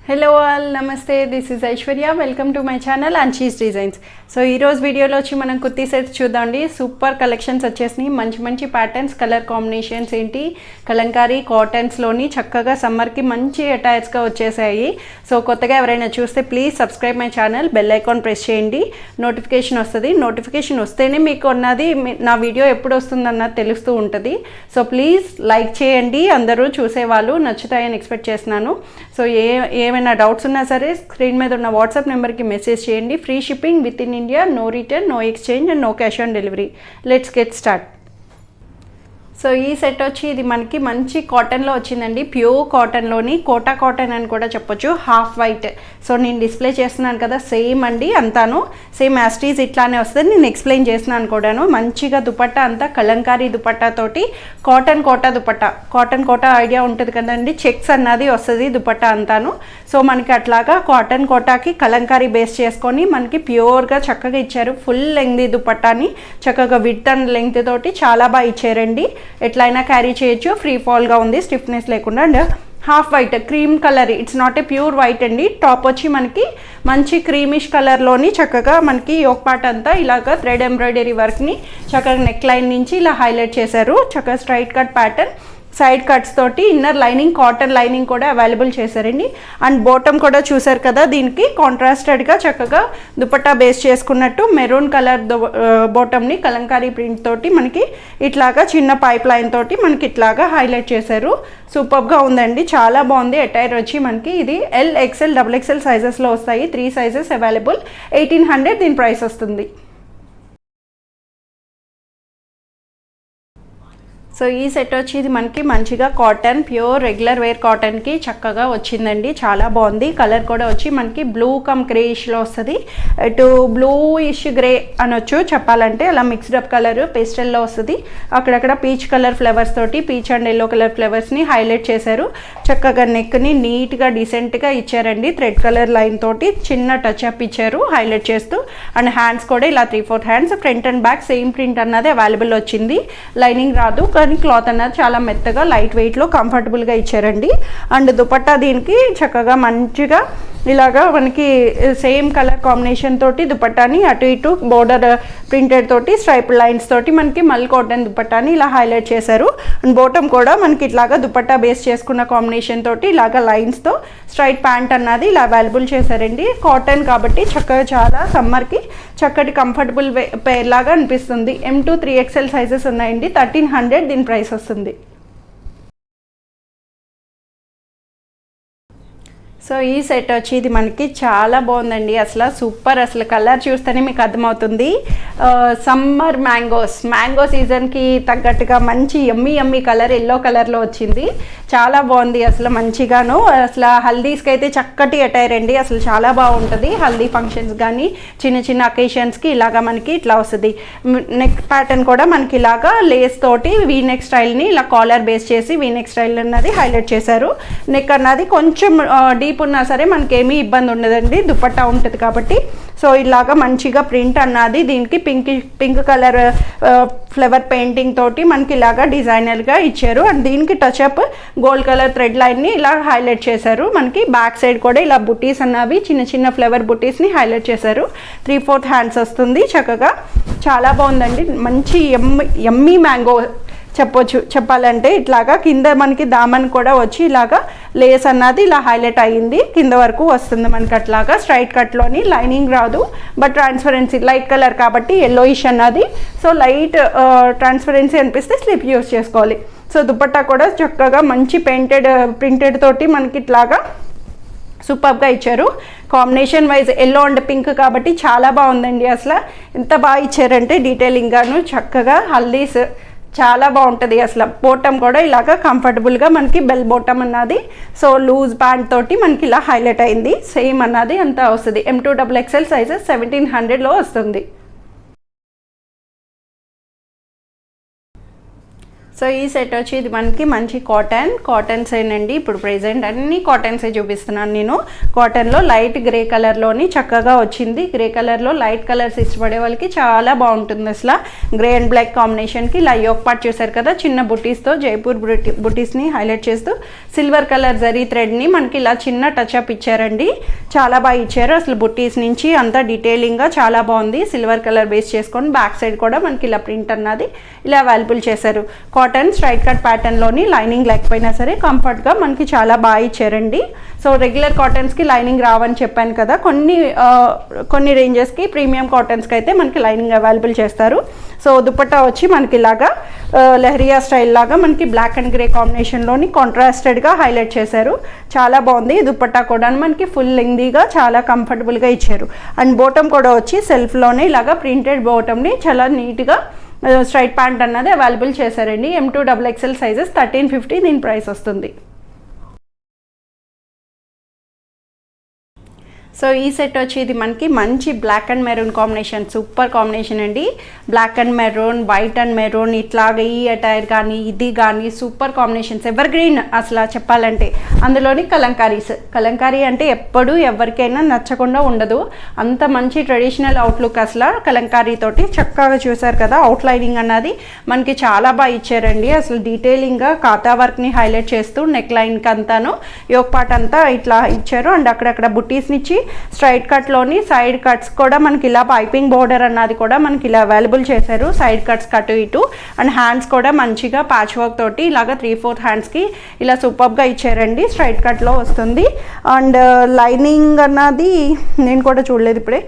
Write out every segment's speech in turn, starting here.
Hello all నమస్తే, this is Aishwarya. Welcome to my channel Anchi's designs. So ఈరోజు వీడియోలో వచ్చి మనం కుర్తీ సెట్స్ చూద్దామండి. సూపర్ కలెక్షన్స్ వచ్చేసినాయి. మంచి మంచి ప్యాటర్న్స్, కలర్ కాంబినేషన్స్ ఏంటి, కలంకారీ కాటన్స్లోని చక్కగా సమ్మర్కి మంచి అటైర్స్గా వచ్చేసాయి. సో కొత్తగా ఎవరైనా చూస్తే please subscribe my channel, bell icon press చేయండి, నోటిఫికేషన్ వస్తుంది. నోటిఫికేషన్ వస్తేనే మీకు అన్నది నా వీడియో ఎప్పుడు వస్తుందన్నది తెలుస్తూ ఉంటుంది. సో ప్లీజ్ లైక్ చేయండి, అందరూ చూసేవాళ్ళు నచ్చుతాయని ఎక్స్పెక్ట్ చేస్తున్నాను. సో ఏమైనా డౌట్స్ ఉన్నా సరే స్క్రీన్ మీద ఉన్న వాట్సాప్ నెంబర్కి మెసేజ్ చేయండి. Free shipping with in India, no return, no exchange and no cash on delivery. Let's get start. So ఈ సెట్ వచ్చి ఇది మనకి మంచి కాటన్లో వచ్చిందండి. ప్యూర్ కాటన్లోని కోటా కాటన్ అని కూడా చెప్పొచ్చు, హాఫ్ వైట్. సో నేను డిస్ప్లే చేస్తున్నాను కదా, సేమ్ అండి, అంతాను సేమ్ యాస్టీజ్ ఇట్లానే వస్తుంది. నేను ఎక్స్ప్లెయిన్ చేస్తున్నాను కూడాను. మంచిగా దుపట్టా అంతా కలంకారీ దుపట్టాతోటి cotton Kota dupatta. Cotton Kota idea ఉంటుంది కదండి, చెక్స్ అన్నది వస్తుంది దుపట్టా అంతాను. సో మనకి అట్లాగా కాటన్ కోటాకి కలంకారీ బేస్ చేసుకొని మనకి ప్యూర్గా చక్కగా ఇచ్చారు. ఫుల్ లెంగ్త్ దుపట్టాని చక్కగా విడ్త్ అండ్ లెంగ్త్ తోటి చాలా బాగా ఇచ్చారండి. ఎట్లయినా క్యారీ చేయొచ్చు, ఫ్రీ ఫాల్గా ఉంది, స్టిఫ్నెస్ లేకుండా. And half white, cream colour, it's not a pure white అండి. టాప్ వచ్చి మనకి మంచి క్రీమిష్ కలర్లోని చక్కగా మనకి యోక్ పార్ట్ అంతా ఇలాగ థ్రెడ్ ఎంబ్రాయిడరీ వర్క్ని చక్కగా నెక్ లైన్ నుంచి ఇలా హైలైట్ చేశారు. చక్కగా straight cut pattern, side cuts తోటి ఇన్నర్ లైనింగ్, కాటన్ లైనింగ్ కూడా అవైలబుల్ చేశారండి. అండ్ బాటమ్ కూడా చూసారు కదా, దీనికి కాంట్రాస్టెడ్గా చక్కగా దుపట్టా బేస్ చేసుకున్నట్టు మెరూన్ కలర్ బాటమ్ని కలంకారీ ప్రింట్ తోటి మనకి ఇట్లాగా చిన్న పైప్ లైన్ తోటి మనకి ఇట్లాగా హైలైట్ చేశారు. సూపర్గా ఉందండి, చాలా బాగుంది. అటైర్ వచ్చి మనకి ఇది ఎల్, ఎక్స్ఎల్, డబుల్ ఎక్స్ఎల్ సైజెస్లో వస్తాయి. 3 సైజెస్ అవైలబుల్. 1800 దీని ప్రైస్ వస్తుంది. సో ఈ సెట్ వచ్చి ఇది మనకి మంచిగా కాటన్, ప్యూర్ రెగ్యులర్ వేర్ కాటన్కి చక్కగా వచ్చిందండి. చాలా బాగుంది. కలర్ కూడా వచ్చి మనకి బ్లూ కమ్ గ్రేయిష్లో వస్తుంది. ఇటు బ్లూయిష్ గ్రే అనొచ్చు చెప్పాలంటే, అలా మిక్స్డ్ అప్ కలర్ పేస్టల్లో వస్తుంది. అక్కడక్కడ పీచ్ కలర్ ఫ్లవర్స్ తోటి, పీచ్ అండ్ ఎల్లో కలర్ ఫ్లవర్స్ని హైలైట్ చేశారు. చక్కగా నెక్ని నీట్గా డీసెంట్గా ఇచ్చారండి. థ్రెడ్ కలర్ లైన్ తోటి చిన్న టచ్ అప్ ఇచ్చారు హైలైట్ చేస్తూ. అండ్ హ్యాండ్స్ కూడా ఇలా 3/4 hands, front and back same print అన్నది అవైలబుల్ వచ్చింది. లైనింగ్ రాదు, కానీ క్లాత్ అన్నది చాలా మెత్తగా లైట్ వెయిట్లో కంఫర్టబుల్గా ఇచ్చారండి. అండ్ దుపట్టా దీనికి చక్కగా మంచిగా ఇలాగా మనకి సేమ్ కలర్ కాంబినేషన్ తోటి దుపట్టాని అటు ఇటు బోర్డర్ ప్రింటెడ్ తోటి స్ట్రైప్ లైన్స్ తోటి మనకి మల్ కాటన్ దుపట్టాని ఇలా హైలైట్ చేశారు. అండ్ బాటమ్ కూడా మనకి ఇట్లాగా దుపట్టా బేస్ చేసుకున్న కాంబినేషన్ తోటి ఇలాగా లైన్స్తో స్ట్రైట్ ప్యాంట్ అన్నది ఇలా అవైలబుల్ చేశారండి. కాటన్ కాబట్టి చక్కగా చాలా సమ్మర్కి చక్కటి కంఫర్టబుల్ పేర్ లాగా అనిపిస్తుంది. M2 3XL సైజెస్ ఉన్నాయండి. 1300 దీని ప్రైస్ వస్తుంది. సో ఈ సెట్ వచ్చి ఇది మనకి చాలా బాగుందండి. అసలు సూపర్, అసలు కలర్ చూస్తేనే మీకు అర్థమవుతుంది. సమ్మర్ మ్యాంగో సీజన్కి తగ్గట్టుగా మంచి యమ్మీ కలర్, ఎల్లో కలర్లో వచ్చింది. చాలా బాగుంది అసలు మంచిగాను. అసలు హల్దీస్కి అయితే చక్కటి అటైర్ అండి. అసలు చాలా బాగుంటుంది. హల్దీ ఫంక్షన్స్ కానీ చిన్న చిన్న అకేషన్స్కి ఇలాగా మనకి ఇట్లా వస్తుంది. నెక్ ప్యాటర్న్ కూడా మనకి ఇలాగా లేస్ తోటి వీ నెక్ స్టైల్ని ఇలా కాలర్ బేస్ చేసి వీ నెక్ స్టైల్ అన్నది హైలైట్ చేశారు. నెక్ అన్నది కొంచెం డీప్ ఉన్నా సరే మనకేమీ ఇబ్బంది ఉండదండి, దుపట్టా ఉంటుంది కాబట్టి. సో ఇలాగా మంచిగా ప్రింట్ అన్నది దీనికి పింక్ కలర్ ఫ్లవర్ పెయింటింగ్ తోటి మనకి ఇలాగా డిజైనర్గా ఇచ్చారు. అండ్ దీనికి టచ్అప్ గోల్డ్ కలర్ థ్రెడ్ లైన్ని ఇలా హైలైట్ చేశారు. మనకి బ్యాక్ సైడ్ కూడా ఇలా బుటీస్ అన్నవి చిన్న చిన్న ఫ్లవర్ బుటీస్ని హైలైట్ చేశారు. 3/4 హ్యాండ్స్ వస్తుంది. చక్కగా చాలా బాగుందండి. మంచి యమ్మీ మ్యాంగో చెప్పాలంటే. ఇట్లాగా కింద మనకి దామన్ కూడా వచ్చి ఇలాగా లేస్ అన్నది ఇలా హైలైట్ అయ్యింది, కింద వరకు వస్తుంది మనకి. అట్లాగా స్ట్రైట్ కట్లోని లైనింగ్ రాదు, బట్ ట్రాన్స్పరెన్సీ లైట్ కలర్ కాబట్టి ఎల్లోయిష్ అన్నది. సో లైట్ ట్రాన్స్పరెన్సీ అనిపిస్తే స్లిప్ యూస్ చేసుకోవాలి. సో దుపట్టా కూడా చక్కగా మంచి ప్రింటెడ్ తోటి మనకి ఇట్లాగా సూపర్గా ఇచ్చారు. Combination wise yellow and pink కాబట్టి చాలా బాగుందండి. అసలు ఎంత బాగా ఇచ్చారంటే డీటెయిలింగ్గాను చక్కగా హల్దీస్ చాలా బాగుంటుంది. అసలు బాటమ్ కూడా ఇలాగ కంఫర్టబుల్గా మనకి బెల్ బాటమ్ అన్నది. సో లూజ్ ప్యాంట్ తోటి మనకి ఇలా హైలైట్ అయింది. సేమ్ అన్నది అంతా వస్తుంది. M2 XXL సైజెస్ 1700లో వస్తుంది. సో ఈ సెట్ వచ్చి ఇది మనకి మంచి కాటన్స్ ఏనండి. ఇప్పుడు ప్రెజెంట్ అన్ని కాటన్సే చూపిస్తున్నాను నేను. కాటన్లో లైట్ గ్రే కలర్లోని చక్కగా వచ్చింది. గ్రే కలర్లో లైట్ కలర్స్ ఇష్టపడే వాళ్ళకి చాలా బాగుంటుంది. అసలు గ్రే అండ్ బ్లాక్ కాంబినేషన్కి ఇలా యోక్ పార్ట్ చూసారు కదా, చిన్న బుటీస్తో జైపూర్ బుటీస్ని హైలైట్ చేస్తూ సిల్వర్ కలర్ జరీ థ్రెడ్ని మనకి ఇలా చిన్న టచ్అప్ ఇచ్చారండి. చాలా బాగా ఇచ్చారు. అసలు బుటీస్ నుంచి అంతా డీటెయిలింగ్గా చాలా బాగుంది. సిల్వర్ కలర్ బేస్ చేసుకొని బ్యాక్ సైడ్ కూడా మనకి ఇలా ప్రింట్ అన్నది ఇలా అవైలబుల్ చేశారు. కాటన్ స్ట్రైట్ కట్ ప్యాటర్న్లోని లైనింగ్ లేకపోయినా సరే కంఫర్ట్గా మనకి చాలా బాగా ఇచ్చారండి. సో రెగ్యులర్ కాటన్స్కి లైనింగ్ రావని చెప్పాను కదా, కొన్ని రేంజెస్కి ప్రీమియం కాటన్స్కి అయితే మనకి లైనింగ్ అవైలబుల్ చేస్తారు. సో దుపట్టా వచ్చి మనకి ఇలాగా లెహరియా స్టైల్ లాగా మనకి బ్లాక్ అండ్ గ్రే కాంబినేషన్లోని కాంట్రాస్టెడ్గా హైలైట్ చేశారు. చాలా బాగుంది. దుపట్టా కూడా మనకి ఫుల్ లెంగ్దీగా చాలా కంఫర్టబుల్గా ఇచ్చారు. అండ్ బోటమ్ కూడా వచ్చి సెల్ఫ్లోనే ఇలాగా ప్రింటెడ్ బోటమ్ని చాలా నీట్గా స్ట్రైట్ ప్యాంట్ అన్నది అవైలబుల్ చేశారండి. M2XXL సైజెస్ 1350 దీని ప్రైస్ వస్తుంది. సో ఈ సెట్ వచ్చి ఇది మనకి మంచి black and maroon combination, super combination అండి. Black and maroon, white and maroon, ఇట్లాగా ఈ అటైర్ కానీ ఇది కానీ సూపర్ కాంబినేషన్స్, ఎవర్ గ్రీన్ అసలు చెప్పాలంటే. అందులోని కలంకారీ అంటే ఎప్పుడు ఎవరికైనా నచ్చకుండా ఉండదు. అంత మంచి ట్రెడిషనల్ అవుట్లుక్ అసలు కలంకారీతోటి చక్కగా చూసారు కదా. అవుట్లైనింగ్ అన్నది మనకి చాలా బాగా ఇచ్చారండి. అసలు డీటెయిలింగ్గా కాతా వర్క్ని హైలైట్ చేస్తూ నెక్ లైన్కి అంతాను యోక్ పార్ట్ అంతా ఇట్లా ఇచ్చారు. అండ్ అక్కడక్కడ బుట్టీస్ని ఇచ్చి స్ట్రైట్ కట్లోని సైడ్ కట్స్ కూడా మనకి ఇలా పైపింగ్ బోర్డర్ అన్నది కూడా మనకి ఇలా అవైలబుల్ చేశారు. సైడ్ కట్స్ కటు ఇటు. అండ్ హ్యాండ్స్ కూడా మంచిగా ప్యాచ్ వర్క్ తోటి ఇలాగ 3/4 హ్యాండ్స్కి ఇలా సూపర్గా ఇచ్చారండి. స్ట్రైట్ కట్లో వస్తుంది. అండ్ లైనింగ్ అన్నది నేను కూడా చూడలేదు ఇప్పుడే,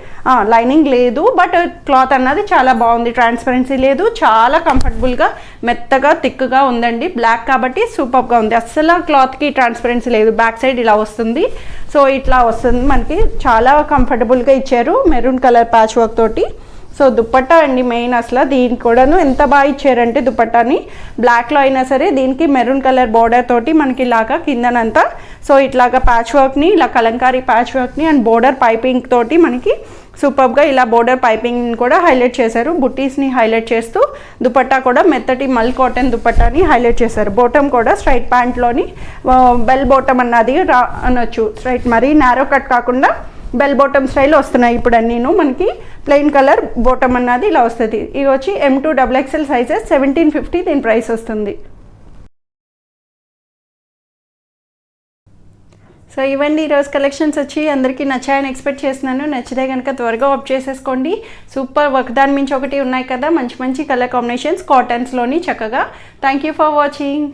లైనింగ్ లేదు. బట్ క్లాత్ అన్నది చాలా బాగుంది. ట్రాన్స్పరెన్సీ లేదు, చాలా కంఫర్టబుల్గా మెత్తగా థిక్గా ఉందండి. బ్లాక్ కాబట్టి సూపర్గా ఉంది. అస్సలు క్లాత్కి ట్రాన్స్పరెన్సీ లేదు. బ్యాక్ సైడ్ ఇలా వస్తుంది. సో ఇట్లా వస్తుంది మనకి. చాలా కంఫర్టబుల్గా ఇచ్చారు మెరూన్ కలర్ ప్యాచ్ వర్క్ తోటి. సో దుపట్టా అండి మెయిన్. అసలు దీనికి కూడాను ఎంత బాగా ఇచ్చారంటే దుపట్టాని బ్లాక్లో అయినా సరే దీనికి మెరూన్ కలర్ బోర్డర్ తోటి మనకి ఇలాగా కిందనంతా సో ఇట్లాగా ప్యాచ్ వర్క్ని ఇలా కలంకారీ ప్యాచ్ వర్క్ని అండ్ బోర్డర్ పైపింగ్ తోటి మనకి సూపర్గా ఇలా బోర్డర్ పైపింగ్ కూడా హైలైట్ చేశారు. బుట్టీస్ని హైలైట్ చేస్తూ దుపట్టా కూడా మెత్తటి మల్ కాటన్ దుపట్టాని హైలైట్ చేశారు. బోటమ్ కూడా స్ట్రైట్ ప్యాంట్లోని బెల్ బోటమ్ అన్నది అనొచ్చు. స్ట్రైట్ మరీ నారో కట్ కాకుండా బెల్ బాటమ్ స్టైల్ వస్తున్నాయి ఇప్పుడు అన్నీను. మనకి ప్లెయిన్ కలర్ బాటమ్ అన్నది ఇలా వస్తుంది. ఇవి వచ్చి M2XXL సైజెస్ 1750 దీని ప్రైస్ వస్తుంది. సో ఇవన్నీ ఈరోజు కలెక్షన్స్ వచ్చి అందరికీ నచ్చాయని ఎక్స్పెక్ట్ చేస్తున్నాను. నచ్చితే కనుక త్వరగా ఆప్ చేసేసుకోండి. సూపర్ వర్క్ దాని మించి ఒకటి ఉన్నాయి కదా, మంచి మంచి కలర్ కాంబినేషన్స్ కాటన్స్లోని చక్కగా. Thank you for watching.